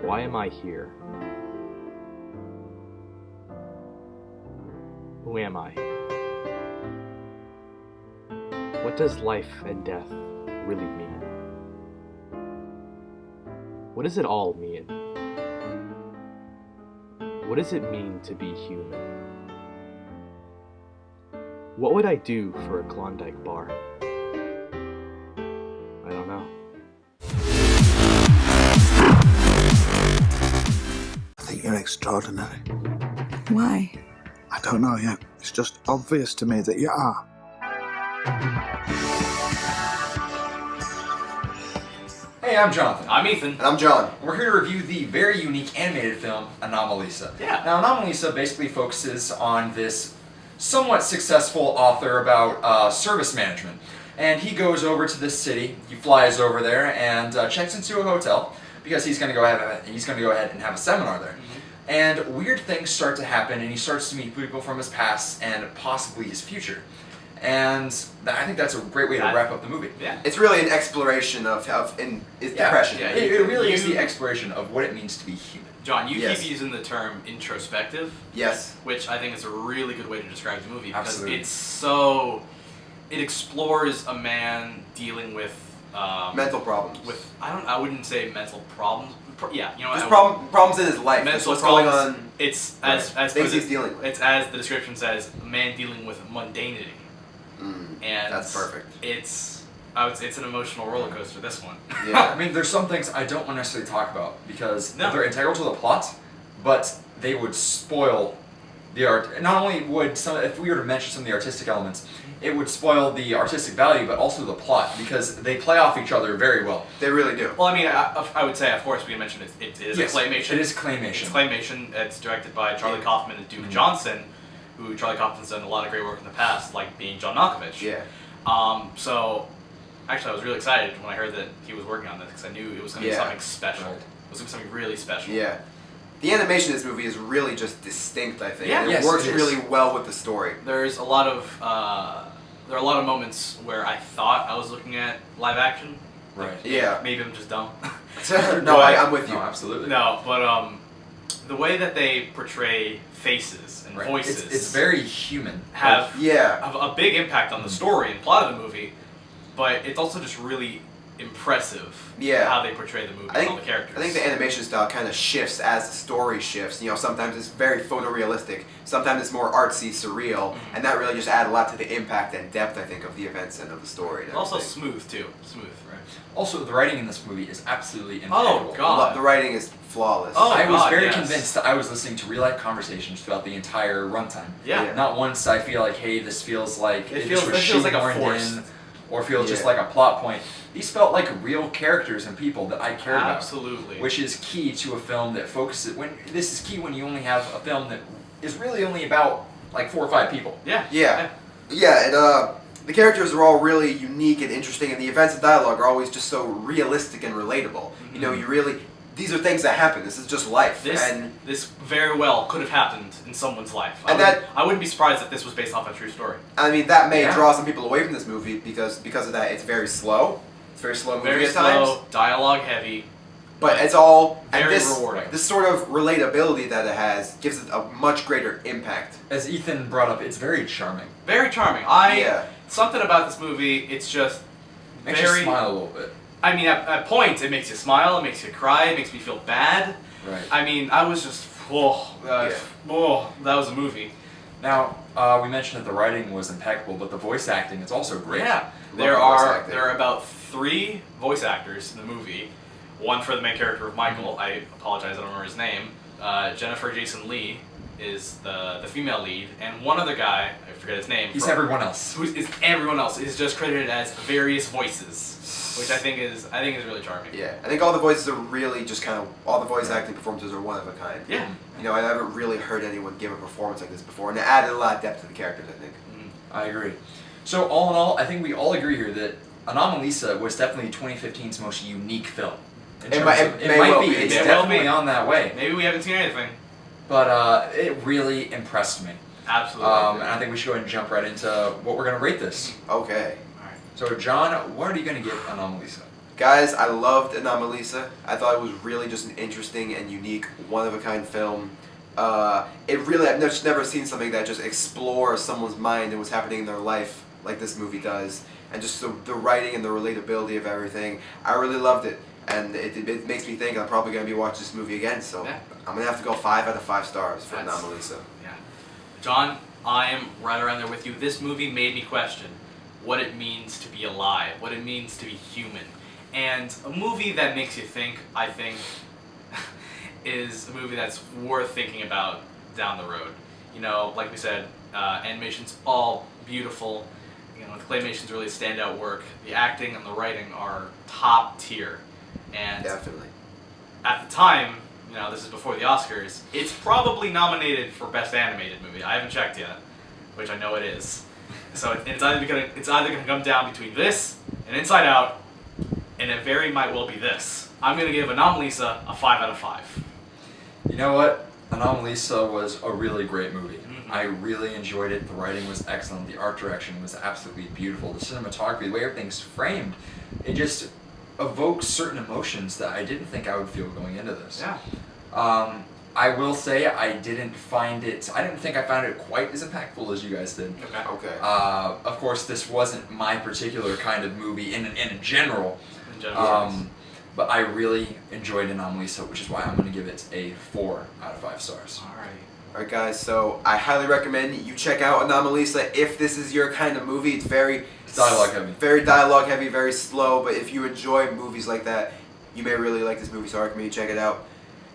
Why am I here? Who am I? What does life and death really mean? What does it all mean? What does it mean to be human? What would I do for a Klondike bar? I don't know. I think you're extraordinary. Why? I don't know yet. It's just obvious to me that you are. Hey, I'm Jonathan. I'm Ethan. And I'm John. We're here to review the very unique animated film, Anomalisa. Yeah. Now, Anomalisa basically focuses on this somewhat successful author about service management. And he goes over to this city, he flies over there and checks into a hotel because he's going to go ahead and have a seminar there. Mm-hmm. And weird things start to happen and he starts to meet people from his past and possibly his future. And I think that's a great way to wrap up the movie. Yeah. It's really an exploration of depression. Yeah, It really is the exploration of what it means to be human. John, you Yes. keep using the term introspective, Yes. which I think is a really good way to describe the movie because Absolutely. it explores a man dealing with Mental problems. I wouldn't say mental problems. Just problems in his life. Mental What's problems. going on. It's Right. as Things he's dealing with. It's as the description says, a man dealing with mundanity. And That's perfect. It's an emotional roller coaster. This one. Yeah. I mean, there's some things I don't want to necessarily talk about because No. they're integral to the plot, but they would spoil the art. Not only would if we were to mention some of the artistic elements, it would spoil the artistic value, but also the plot because they play off each other very well. They really do. Well, I mean, I would say, of course, we mentioned it is Yes, a claymation. it is claymation. It's claymation. It's directed by Charlie Kaufman and Duke Johnson, who Charlie Kaufman's done a lot of great work in the past, like being John Malkovich. Yeah. So, actually, I was really excited when I heard that he was working on this because I knew it was going to be something special. Right. It was going to be something really special. Yeah. The animation of this movie is really just distinct, I think. Yeah. And it Yes, works it is. really well with the story. There's a lot of there are a lot of moments where I thought I was looking at live action. Right. Yeah. Maybe I'm just dumb. No, I'm with you. No, absolutely. No, but the way that they portray faces and Right. voices It's very human. have Yeah. a big impact on the story and plot of the movie, but it's also just really impressive Yeah. how they portray the movie I and think, all the characters. I think the animation style kind of shifts as the story shifts. You know, sometimes it's very photorealistic, sometimes it's more artsy, surreal, and that really just add a lot to the impact and depth, I think, of the events and of the story. And It's also everything. smooth too. Smooth. Right. Also, the writing in this movie is absolutely impeccable. Oh God. The writing is flawless. Oh, I was God, very yes. convinced that I was listening to real-life conversations throughout the entire runtime. Yeah. Yeah. Not once I feel like, hey, this feels like It just feels was like a shoehorned forced. in, or feels just Yeah. like a plot point. These felt like real characters and people that I cared about. Absolutely. Which is key to a film that focuses. This is key when you only have a film that is really only about like 4 or 5 people. Yeah. Yeah. Yeah, and the characters are all really unique and interesting, and the events and dialogue are always just so realistic and relatable. You know, these are things that happen. This is just life. This very well could have happened in someone's life. And I wouldn't be surprised if this was based off a true story. I mean, that may Yeah. draw some people away from this movie because of that. It's very slow. It's a very slow movie Very at times. slow, dialogue heavy. But it's all and very this, rewarding. This sort of relatability that it has gives it a much greater impact. As Ethan brought up, it's very charming. Very charming. Something about this movie, it's just Makes very. you smile a little bit. I mean, at points, it makes you smile, it makes you cry, it makes me feel bad. Right. I mean, I was just, that was a movie. Now, we mentioned that the writing was impeccable, but the voice acting is also great. Yeah, Love there the voice are acting. about 3 voice actors in the movie. One for the main character of Michael. I apologize, I don't remember his name. Jennifer Jason Leigh is the female lead, and one other guy, I forget his name. He's everyone else. Everyone else is just credited as various voices, which I think is really charming. Yeah, I think all the voices are really just kind of all the voice acting performances are one of a kind. Yeah. You know, I never really heard anyone give a performance like this before, and it added a lot of depth to the characters, I think. I agree. So all in all, I think we all agree here that Anomalisa was definitely 2015's most unique film. It might It's well be. It's It may well definitely be. on that way. Maybe we haven't seen anything. But it really impressed me. Absolutely. And I think we should go ahead and jump right into what we're going to rate this. Okay. Alright. So John, what are you going to give Anomalisa? Guys, I loved Anomalisa. I thought it was really just an interesting and unique, one-of-a-kind film. I've just never seen something that just explores someone's mind and what's happening in their life like this movie does. And just the writing and the relatability of everything. I really loved it. And it makes me think I'm probably going to be watching this movie again. So Yeah. I'm going to have to go 5 out of 5 stars for That's- Anomalisa. Yeah. John, I am right around there with you. This movie made me question what it means to be alive, what it means to be human. And a movie that makes you think, I think, is a movie that's worth thinking about down the road. You know, like we said, animation's all beautiful. You know, the claymation's really standout work. The acting and the writing are top tier. And Definitely. at the time, you know, this is before the Oscars, it's probably nominated for Best Animated Movie. I haven't checked yet, which I know it is. So it's either gonna come down between this and Inside Out, and it very might well be this. I'm gonna give Anomalisa a 5 out of 5. You know what? Anomalisa was a really great movie. I really enjoyed it. The writing was excellent. The art direction was absolutely beautiful. The cinematography, the way everything's framed, it just evokes certain emotions that I didn't think I would feel going into this. Yeah. I will say I didn't think I found it quite as impactful as you guys did. Okay. Okay. Of course, this wasn't my particular kind of movie in general. In general, yes. But I really enjoyed Anomalisa, which is why I'm going to give it a 4 out of 5 stars. Alright. Alright guys, so I highly recommend you check out Anomalisa if this is your kind of movie. It's very Dialogue heavy. Very dialogue heavy, very slow, but if you enjoy movies like that, you may really like this movie, so I recommend you check it out.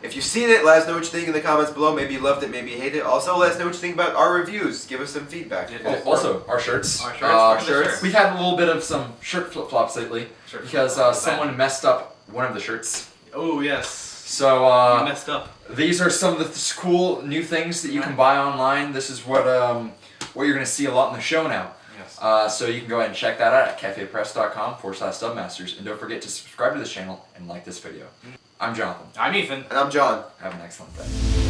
If you've seen it, let us know what you think in the comments below. Maybe you loved it, maybe you hated it. Also, let us know what you think about our reviews. Give us some feedback. Yeah. Also, our shirts. Our shirts. We've had a little bit of some shirt flip-flops lately Shirt because flip-flops. someone messed up one of the shirts. Oh, yes. So You messed up. these are some of the cool new things that you can buy online. This is what you're going to see a lot in the show now. Yes. So you can go ahead and check that out at cafepress.com/stubmasters. And don't forget to subscribe to this channel and like this video. I'm Jonathan. I'm Ethan. And I'm John. Have an excellent day.